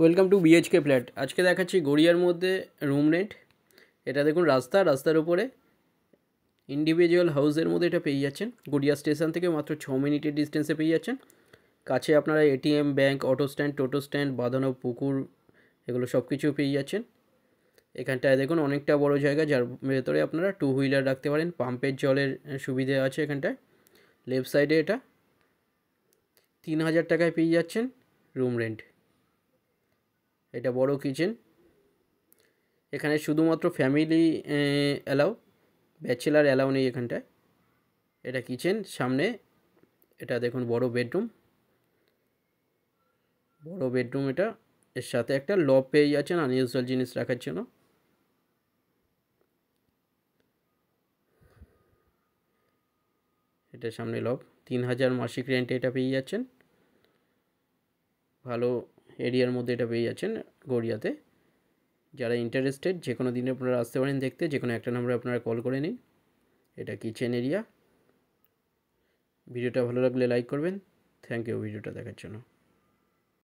Welcome to BHK flat. আজকে দেখাচ্ছি গড়িয়ার মধ্যে রুম রেন্ট। এটা দেখুন রাস্তার উপরে ইন্ডিভিজুয়াল হাউসের মধ্যে এটা পেয়ে যাচ্ছেন। গড়িয়া স্টেশন থেকে মাত্র 6 মিনিটের ডিস্টেন্সে পেয়ে যাচ্ছেন। কাছে আপনারা এটিএম, ব্যাঙ্ক, অটো স্ট্যান্ড, টোটো স্ট্যান্ড, বাঁধানো পুকুর, এগুলো সব কিছু পেয়ে যাচ্ছেন। এখানটায় দেখুন অনেকটা বড় জায়গা, যার ভেতরে আপনারা 2 হুইলার রাখতে পারেন। পাম্পের জলের সুবিধে আছে এখানটায়। লেফট সাইডে এটা 3000 টাকায় পেয়ে যাচ্ছেন রুম রেন্ট। এটা বড় কিচেন। এখানে শুধুমাত্র ফ্যামিলি অ্যালাউ, ব্যাচেলার অ্যালাউ নেই এখানটায়। এটা কিচেন, সামনে এটা দেখুন বড় বেডরুম। এটা এর সাথে একটা লব পেয়ে যাচ্ছেন আনইউজুয়াল জিনিস রাখার জন্য। এটা সামনে লব। 3000 মাসিক রেন্টে এটা পেয়ে যাচ্ছেন। ভালো এরিয়ার মধ্যে এটা পেয়ে যাচ্ছেন গড়িয়াতে। যারা ইন্টারেস্টেড যে কোনো দিনে আপনারা আসতে পারেন দেখতে, যে কোনো একটা নম্বরে আপনারা কল করে নিন। এটা কিচেন এরিয়া। ভিডিওটা ভালো লাগলে লাইক করবেন। থ্যাংক ইউ ভিডিওটা দেখার জন্য।